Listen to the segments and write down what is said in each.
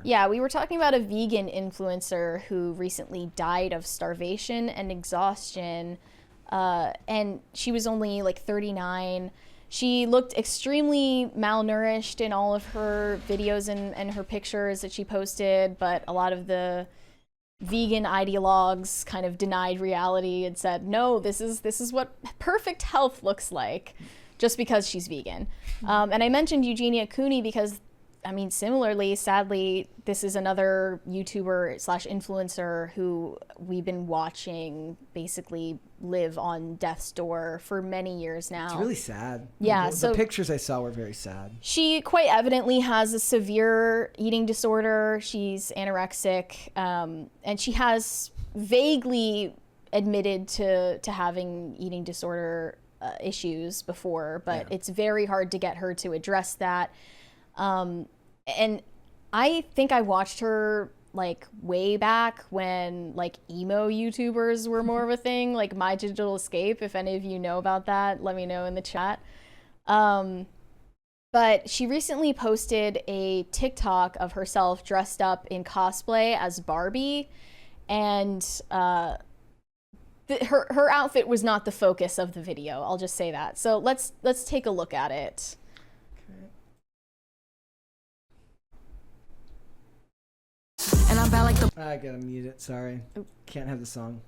Yeah, we were talking about a vegan influencer who recently died of starvation and exhaustion, and she was only like 39. She looked extremely malnourished in all of her videos and her pictures that she posted, but a lot of the vegan ideologues kind of denied reality and said, no, this is what perfect health looks like, just because she's vegan. And I mentioned Eugenia Cooney because, I mean, similarly, sadly, this is another YouTuber slash influencer who we've been watching basically live on death's door for many years now. It's really sad. Yeah. The pictures I saw were very sad. She quite evidently has a severe eating disorder. She's anorexic, and she has vaguely admitted to having eating disorder issues before, but it's very hard to get her to address that. And I think I watched her like way back when like emo YouTubers were more of a thing, like My Digital Escape. If any of you know about that, let me know in the chat. But she recently posted a TikTok of herself dressed up in cosplay as Barbie, and her outfit was not the focus of the video. I'll just say that. So let's take a look at it. And I'm bad like the I gotta mute it. Sorry. Oop. Can't have the song.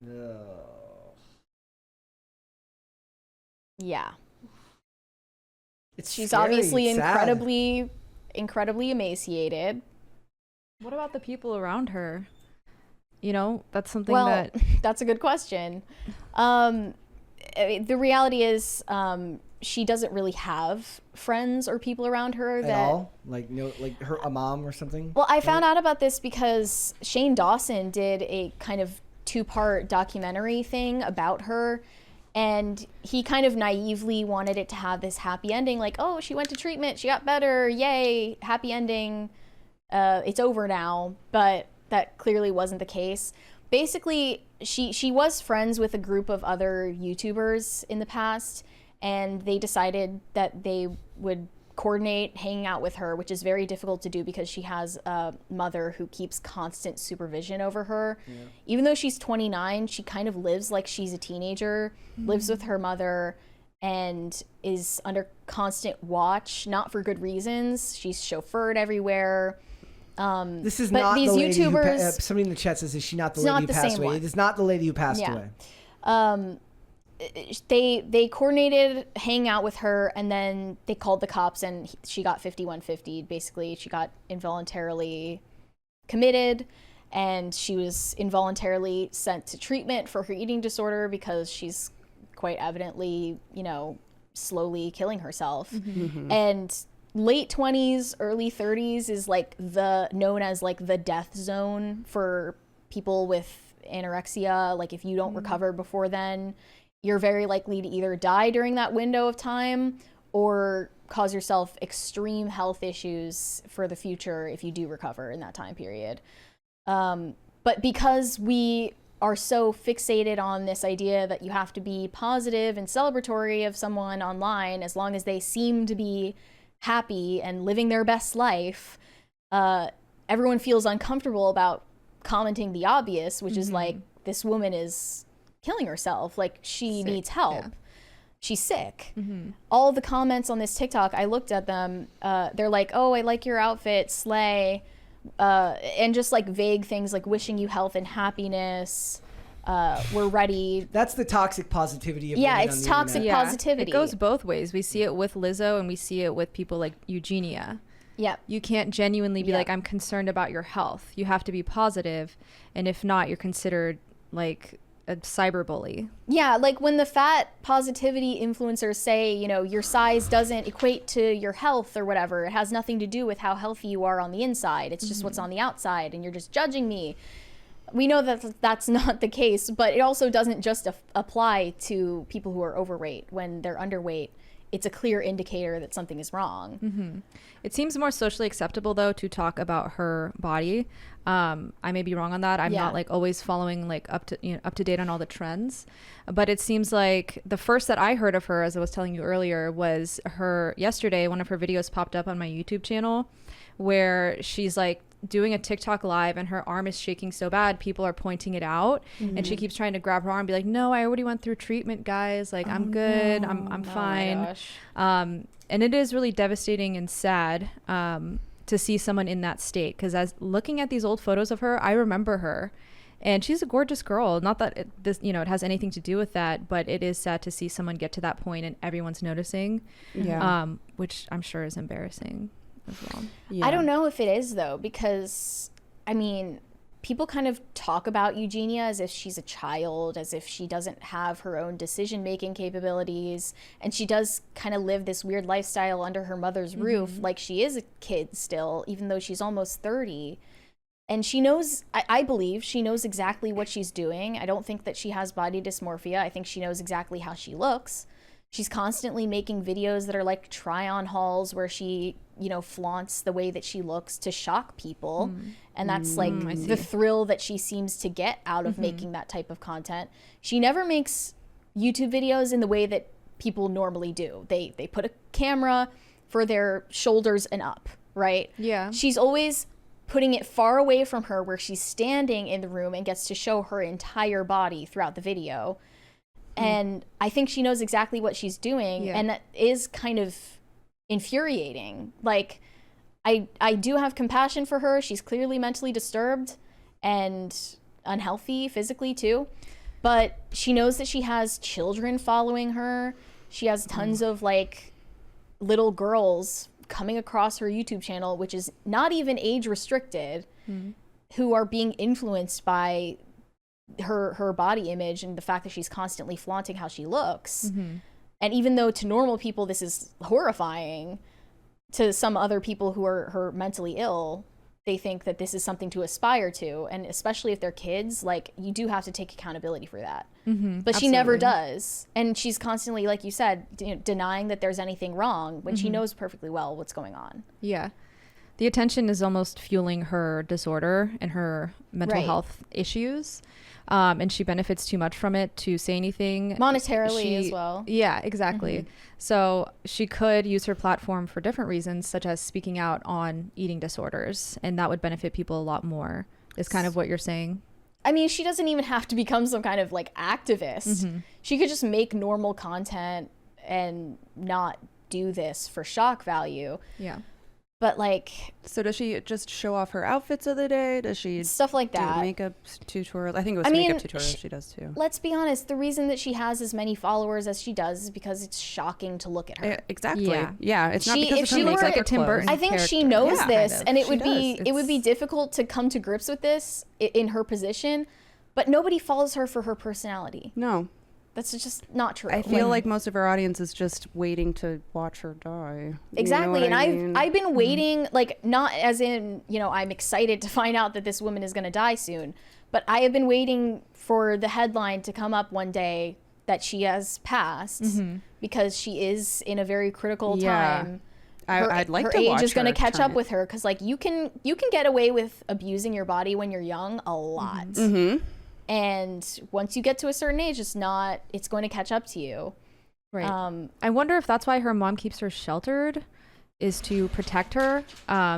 Ugh. Yeah. She's She's obviously sad. incredibly emaciated. What about the people around her? You know, that's something Well, that... that's a good question. The reality is, she doesn't really have friends or people around her At that. all? Like a mom or something? Well, I found out about this because Shane Dawson did a kind of 2-part documentary thing about her, and he kind of naively wanted it to have this happy ending, like, oh, she went to treatment, she got better, yay, happy ending, it's over now. But that clearly wasn't the case. Basically, she was friends with a group of other YouTubers in the past, and they decided that they would coordinate hanging out with her, which is very difficult to do because she has a mother who keeps constant supervision over her. Yeah. Even though she's 29, she kind of lives like she's a teenager, lives with her mother, and is under constant watch, not for good reasons. She's chauffeured everywhere. This is but not these the lady YouTubers, who somebody in the chat says, is she not the it's lady not who the passed same away? one. It is not the lady who passed away. They coordinated hanging out with her, and then they called the cops, and she got 5150. Basically, she got involuntarily committed, and she was involuntarily sent to treatment for her eating disorder because she's quite evidently, you know, slowly killing herself. And late 20s, early 30s is like known as like the death zone for people with anorexia. Like if you don't recover before then, you're very likely to either die during that window of time or cause yourself extreme health issues for the future if you do recover in that time period. But because we are so fixated on this idea that you have to be positive and celebratory of someone online as long as they seem to be happy and living their best life, everyone feels uncomfortable about commenting the obvious, which is like, this woman is killing herself, like she needs help. She's sick. All the comments on this TikTok, I looked at them, they're like, oh, I like your outfit, slay, and just like vague things like wishing you health and happiness, we're ready. That's the toxic positivity of Yeah, women it's on the toxic internet. positivity. It goes both ways. We see it with Lizzo, and we see it with people like Eugenia. Yep. You can't genuinely be like, I'm concerned about your health. You have to be positive, and if not, you're considered like a cyberbully. Yeah, like when the fat positivity influencers say, you know, your size doesn't equate to your health or whatever. It has nothing to do with how healthy you are on the inside. It's just what's on the outside, and you're just judging me. We know that that's not the case, but it also doesn't just apply to people who are overweight. When they're underweight, it's a clear indicator that something is wrong. It seems more socially acceptable though to talk about her body. I may be wrong on that. I'm not like always following like up to date on all the trends, but it seems like the first that I heard of her, as I was telling you earlier, was her yesterday. One of her videos popped up on my YouTube channel where she's like doing a TikTok live and her arm is shaking so bad people are pointing it out, and she keeps trying to grab her arm and be like, no, I already went through treatment, guys, like I'm good. I'm fine. And it is really devastating and sad to see someone in that state, because as looking at these old photos of her, I remember her, and she's a gorgeous girl. Not that it has anything to do with that, but it is sad to see someone get to that point and everyone's noticing, which I'm sure is embarrassing as well. I don't know if it is, though, because I mean, people kind of talk about Eugenia as if she's a child, as if she doesn't have her own decision-making capabilities, and she does kind of live this weird lifestyle under her mother's roof, like she is a kid still, even though she's almost 30. And she knows, I believe she knows exactly what she's doing. I don't think that she has body dysmorphia. I think she knows exactly how she looks. She's constantly making videos that are like try-on hauls where she, flaunts the way that she looks to shock people. And that's like the thrill that she seems to get out of making that type of content. She never makes YouTube videos in the way that people normally do. They put a camera for their shoulders and up, right? Yeah. She's always putting it far away from her where she's standing in the room and gets to show her entire body throughout the video. And I think she knows exactly what she's doing, and that is kind of infuriating. Like, I do have compassion for her. She's clearly mentally disturbed and unhealthy physically too, but she knows that she has children following her. She has tons of like little girls coming across her YouTube channel, which is not even age restricted, who are being influenced by her body image and the fact that she's constantly flaunting how she looks. And even though to normal people this is horrifying, to some other people who are her mentally ill, they think that this is something to aspire to. And especially if they're kids, like, you do have to take accountability for that. But she never does. And she's constantly, like you said, denying that there's anything wrong when she knows perfectly well what's going on. Yeah. The attention is almost fueling her disorder and her mental health issues. And she benefits too much from it to say anything. Monetarily as well. Yeah, exactly. So she could use her platform for different reasons, such as speaking out on eating disorders. And that would benefit people a lot more, is kind of what you're saying. I mean, she doesn't even have to become some kind of like activist. She could just make normal content and not do this for shock value. Yeah. But like, so does she just show off her outfits of the day? Does she stuff like that? Do makeup tutorials? I think it was makeup tutorials she does too. Let's be honest. The reason that she has as many followers as she does is because it's shocking to look at her. Exactly. Yeah. It's not because if of she her were makeup like or a Tim clothes. I think she knows this, and it would be difficult to come to grips with this in her position. But nobody follows her for her personality. No. That's just not true. I feel like most of her audience is just waiting to watch her die. Exactly. And I mean? I've been waiting, like, not as in, I'm excited to find out that this woman is going to die soon, but I have been waiting for the headline to come up one day that she has passed, because she is in a very critical time. I'd like her to watch age is going to catch up it. with her, because like you can get away with abusing your body when you're young a lot. And once you get to a certain age, it's going to catch up to you. Right. I wonder if that's why her mom keeps her sheltered, is to protect her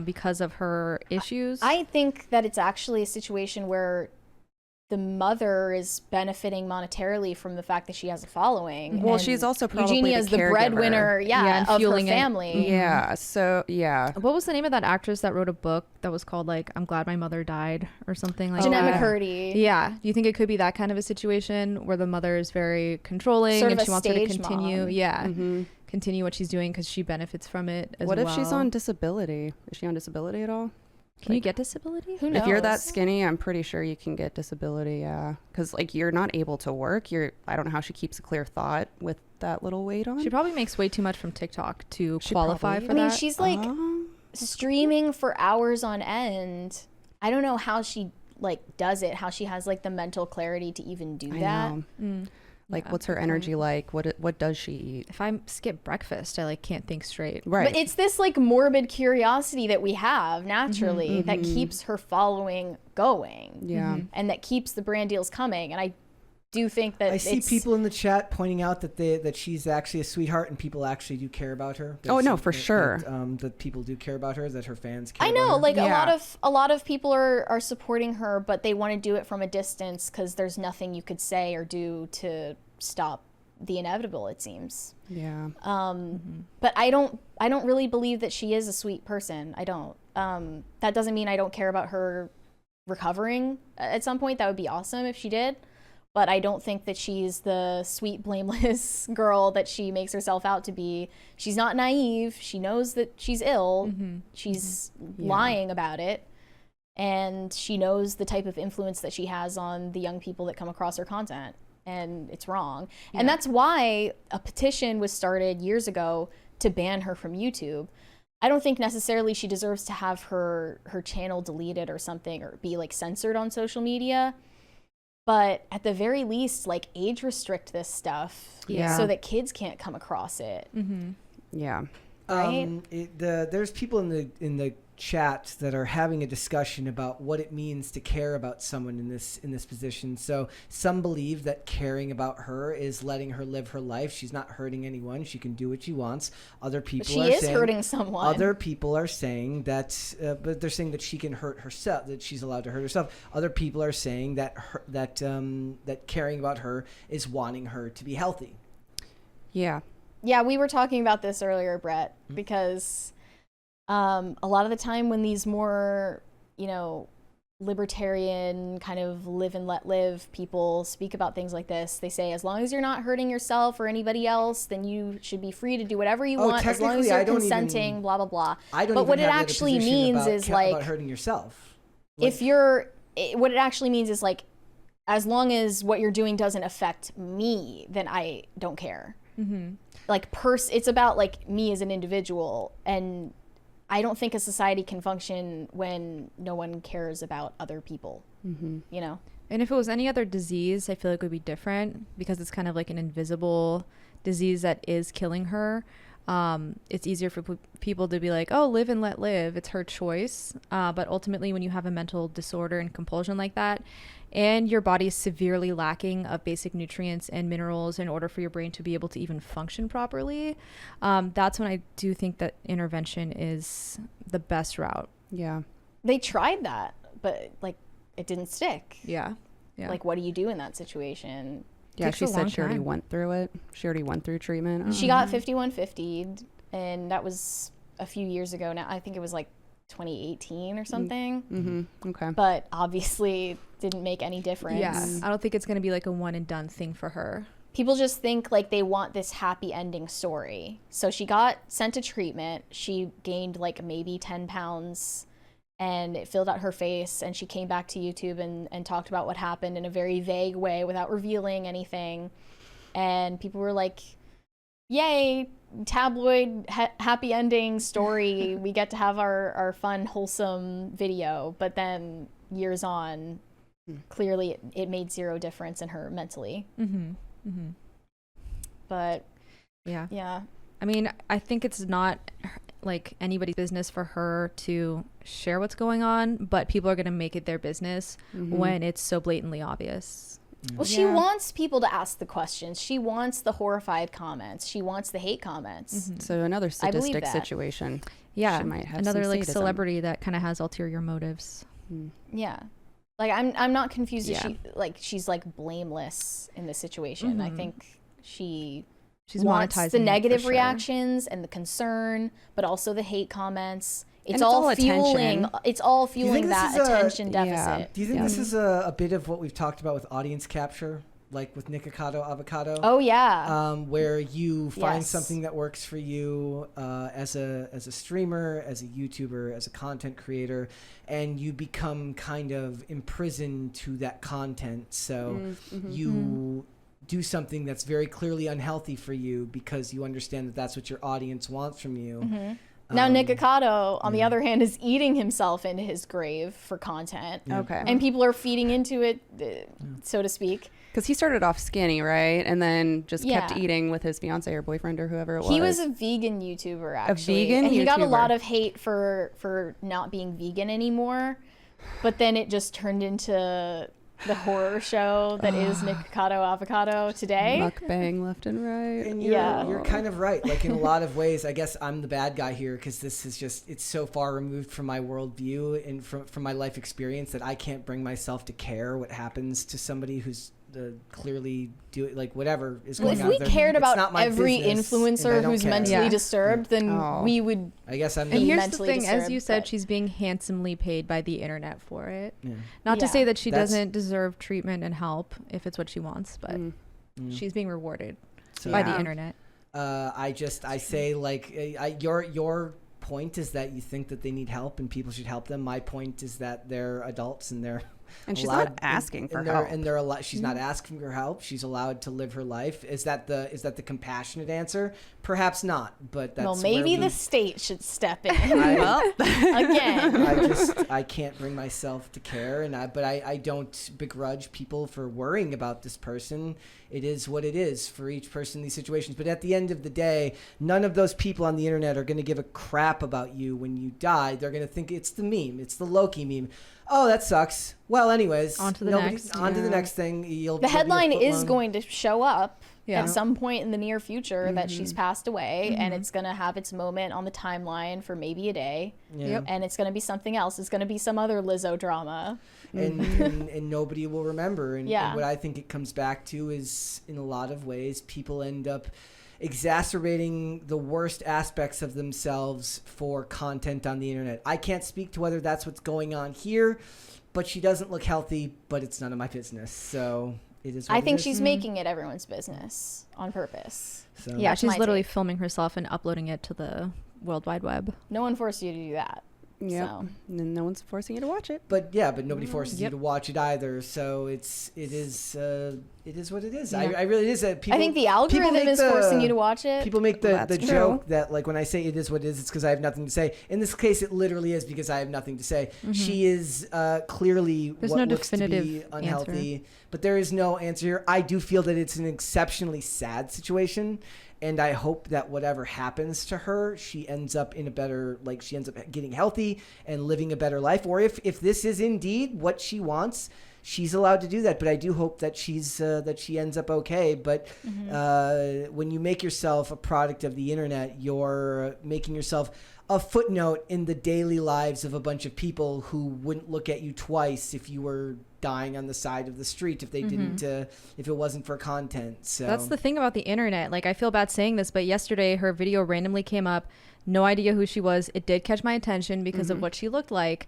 because of her issues. I think that it's actually a situation where the mother is benefiting monetarily from the fact that she has a following. Well, she's also probably Eugenia is the breadwinner, and of fueling her family. Yeah. So yeah. What was the name of that actress that wrote a book that was called like "I'm Glad My Mother Died" or something like Jeanette that? McCurdy. Yeah. Do you think it could be that kind of a situation where the mother is very controlling Sort and of she a wants her to stage continue? mom. Yeah. Continue what she's doing because she benefits from it as well. What if she's on disability? Is she on disability at all? Can you get disability? Who knows? If you're that skinny, I'm pretty sure you can get disability. Yeah, because like you're not able to work. I don't know how she keeps a clear thought with that little weight on. She probably makes way too much from TikTok to qualify for that. I mean, she's like streaming for hours on end. I don't know how she like does it. How she has like the mental clarity to even do that. I know. Like, what's her energy like? What does she eat? If I skip breakfast, I like can't think straight. Right. But it's this like morbid curiosity that we have naturally that keeps her following going. Yeah. And that keeps the brand deals coming. And do think that I see people in the chat pointing out that she's actually a sweetheart and people actually do care about her. Oh, no, for sure. That people do care about her, that her fans care I about know, her. like Yeah. a lot of people are supporting her, but they want to do it from a distance because there's nothing you could say or do to stop the inevitable, it seems. Yeah. But I don't really believe that she is a sweet person. I don't. That doesn't mean I don't care about her recovering at some point. That would be awesome if she did. But I don't think that she's the sweet, blameless girl that she makes herself out to be. She's not naive. She knows that she's ill. She's lying about it. And she knows the type of influence that she has on the young people that come across her content. And it's wrong. Yeah. And that's why a petition was started years ago to ban her from YouTube. I don't think necessarily she deserves to have her channel deleted or something or be like censored on social media. But at the very least, like age restrict this stuff so that kids can't come across it. Yeah. Right? There's people in the chat that are having a discussion about what it means to care about someone in this position. So some believe that caring about her is letting her live her life. She's not hurting anyone. She can do what she wants. Other people she is hurting someone. Other people are saying that, but they're saying that she can hurt herself, that she's allowed to hurt herself. Other people are saying that that caring about her is wanting her to be healthy. Yeah. Yeah, we were talking about this earlier, Brett, because a lot of the time when these more, libertarian kind of live and let live people speak about things like this, they say, as long as you're not hurting yourself or anybody else, then you should be free to do whatever you want, as long as you're consenting, blah, blah, blah. But what it actually means is like, about hurting yourself. What it actually means is like, as long as what you're doing doesn't affect me, then I don't care. Like it's about like me as an individual, and I don't think a society can function when no one cares about other people. And if it was any other disease, I feel like it would be different because it's kind of like an invisible disease that is killing her. It's easier for people to be like, oh, live and let live. It's her choice. But ultimately, when you have a mental disorder and compulsion like that, and your body is severely lacking of basic nutrients and minerals in order for your brain to be able to even function properly, that's when I do think that intervention is the best route. Yeah. They tried that, but like it didn't stick. Yeah. Like, what do you do in that situation? Yeah, she said she already went through it. She already went through treatment. She got 5150'd, and that was a few years ago now. I think it was like 2018 or something. Okay. But obviously didn't make any difference. Yeah. I don't think it's going to be like a one and done thing for her. People just think like they want this happy ending story. So she got sent to treatment. She gained like maybe 10 pounds and it filled out her face, and she came back to YouTube and talked about what happened in a very vague way without revealing anything. And people were like, yay, tabloid happy ending story. We get to have our fun, wholesome video. But then years on, clearly it made zero difference in her mentally. But yeah. I mean, I think it's not like anybody's business for her to share what's going on, but people are going to make it their business when it's so blatantly obvious. Well, she wants people to ask the questions. She wants the horrified comments. She wants the hate comments. So another sadistic situation. Yeah. She might have another like sadism. celebrity that kind of has ulterior motives. Yeah. Like I'm not confused if she's like blameless in this situation. I think she's wants monetizing the negative for sure. reactions and the concern, but also the hate comments. It's it's all all fueling. attention. It's all fueling that attention deficit. Yeah. Do you think this is a bit of what we've talked about with audience capture, like with Nick Avocado? Oh yeah. Where you find Yes. something that works for you as a streamer, as a YouTuber, as a content creator, and you become kind of imprisoned to that content. So you do something that's very clearly unhealthy for you because you understand that that's what your audience wants from you. Now Nick Ocado, on the other hand, is eating himself into his grave for content. Okay. And people are feeding into it, so to speak. Because he started off skinny, right? And then just kept Yeah. eating with his fiance or boyfriend or whoever it was. He was a vegan YouTuber, actually. vegan and he got a YouTuber. lot of hate for not being vegan anymore. But then it just turned into the horror show that is Nikocado Avocado today. Mukbang left and right. And Yeah. you're kind of right. Like in a lot of ways, I guess I'm the bad guy here because this is just, it's so far removed from my worldview and from my life experience that I can't bring myself to care what happens to somebody who's clearly doing like whatever is Well, going if on. we cared It's not about my every business, and I influencer don't who's care. mentally disturbed, then Oh. we would. I guess I'm And Be here's the mentally thing, as disturbed, you said, but- she's being handsomely paid by the internet for it. Yeah. Not to Yeah. say that she That's- doesn't deserve treatment and help if it's what she wants, but she's being rewarded by the Yeah. internet. I say like your point is that you think that they need help and people should help them. My point is that they're adults and they're And she's allowed- not asking for and help. they're allowed. She's not asking for help. She's allowed to live her life. Is that the compassionate answer? Perhaps not. But that's Well, maybe where the we- state should step in I, again. I can't bring myself to care, but I don't begrudge people for worrying about this person. It is what it is for each person in these situations. But at the end of the day, none of those people on the internet are going to give a crap about you when you die. They're going to think it's the meme. It's the Loki meme. Oh, that sucks. Well, anyways, On to the next. On to the next thing. The You'll be a headline is footlong. going to show up Yeah. at some point in the near future that she's passed away, Mm-hmm. and it's going to have its moment on the timeline for maybe a day. Yeah. Yep. And it's going to be something else. It's going to be some other Lizzo drama. and nobody will remember. And Yeah. what I think it comes back to is, in a lot of ways, people end up exacerbating the worst aspects of themselves for content on the internet. I can't speak to whether that's what's going on here, but she doesn't look healthy, but it's none of my business. So it is what I it think is. she's making it everyone's business on purpose. So, Yeah, That's she's my literally take. filming herself and uploading it to the World Wide Web. No one forced you to do that. Yep. So. And no one's forcing you to watch it. But nobody forces you Yep. to watch it either. So it is what it is. Yeah. I really, it is. People, I think the people algorithm make is forcing you to watch it. People make Well, the that's joke that, like, when I say it is what it is, it's because I have nothing to say. In this case, it literally is because I have nothing to say. She is clearly There's what no looks to be definitive unhealthy, but there is no answer here. I do feel that it's an exceptionally sad situation, and I hope that whatever happens to her, she ends up in a better, like, she ends up getting healthy and living a better life. Or if this is indeed what she wants, she's allowed to do that. But I do hope that that she ends up okay. But when you make yourself a product of the internet, you're making yourself a footnote in the daily lives of a bunch of people who wouldn't look at you twice if you were dying on the side of the street if they didn't if it wasn't for content. So That's the thing about the internet. Like, I feel bad saying this, but yesterday her video randomly came up. No idea who she was. It did catch my attention because of what she looked like.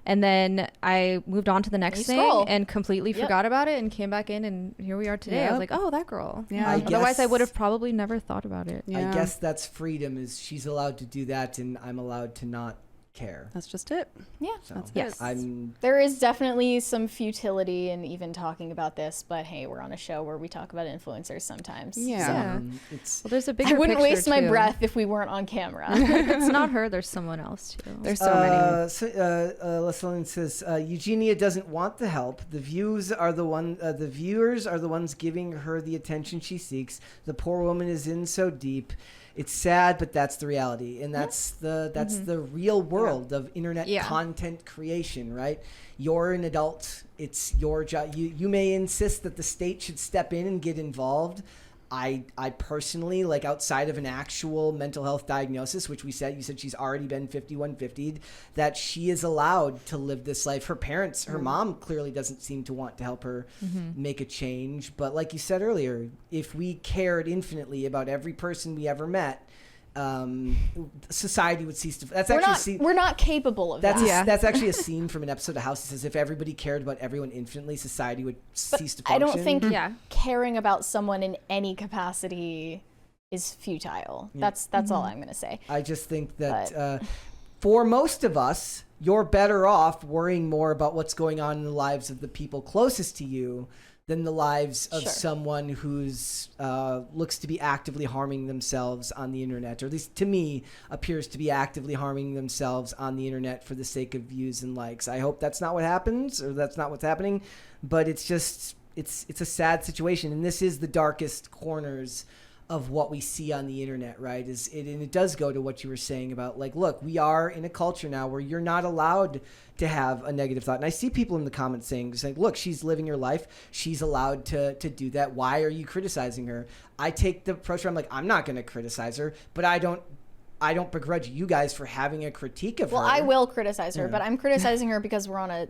And then I moved on to the next You thing scroll. and completely Yep. forgot about it and came back in, and here we are today. I was Yep. like, oh, that girl. Yeah. I Otherwise, I guess- would have probably never thought about it. Yeah. I guess that's freedom, is she's allowed to do that and I'm allowed to not care. That's just it. Yeah. So That's Yes. I'm There is definitely some futility in even talking about this, but hey, we're on a show where we talk about influencers sometimes. Yeah. it's Well, there's a I bigger wouldn't picture, waste my too. breath if we weren't on camera. It's not her. There's someone else too. There's so many. Leslie says Eugenia doesn't want the help. The viewers are the ones giving her the attention she seeks. The poor woman is in so deep. It's sad, but that's the reality, and that's the real world of internet Yeah. content creation, right? You're an adult. It's your job. You may insist that the state should step in and get involved. I personally, like, outside of an actual mental health diagnosis, which you said she's already been 5150'd, that she is allowed to live this life. Her parents, her mom clearly doesn't seem to want to help her make a change. But like you said earlier, if we cared infinitely about every person we ever met, society would cease to. That's We're not capable of that. that's actually a scene from an episode of House. It says if everybody cared about everyone infinitely, society would cease to I function. don't think Yeah. caring about someone in any capacity is futile. That's all I'm going to say. I just think that for most of us, you're better off worrying more about what's going on in the lives of the people closest to you than the lives of Sure. someone who's looks to be actively harming themselves on the internet, or at least to me appears to be actively harming themselves on the internet for the sake of views and likes. I hope that's not what happens, or that's not what's happening, but it's just it's a sad situation, and this is the darkest corners of what we see on the internet, right? And it does go to what you were saying about like, look, we are in a culture now where you're not allowed to have a negative thought. And I see people in the comments saying, look, she's living her life. She's allowed to do that. Why are you criticizing her? I take the approach where I'm like, I'm not going to criticize her, but I don't begrudge you guys for having a critique of her. Well, I will criticize her, but I'm criticizing her because we're on a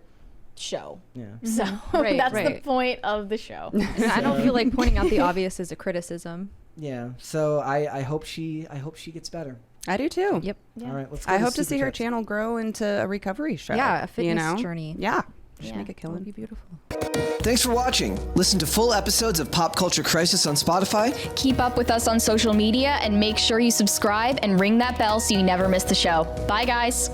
show. Yeah. So Right, that's right. the point of the show. And I don't feel like pointing out the obvious is a criticism. Yeah. So I hope she gets better. I do too. Yep. Yeah. All right. Let's go I hope to Super see her Chats. channel grow into a recovery show. Yeah, a fitness you know? journey. Yeah. She Yeah. make a That would killing. be beautiful. Thanks for watching. Listen to full episodes of Pop Culture Crisis on Spotify. Keep up with us on social media and make sure you subscribe and ring that bell so you never miss the show. Bye, guys.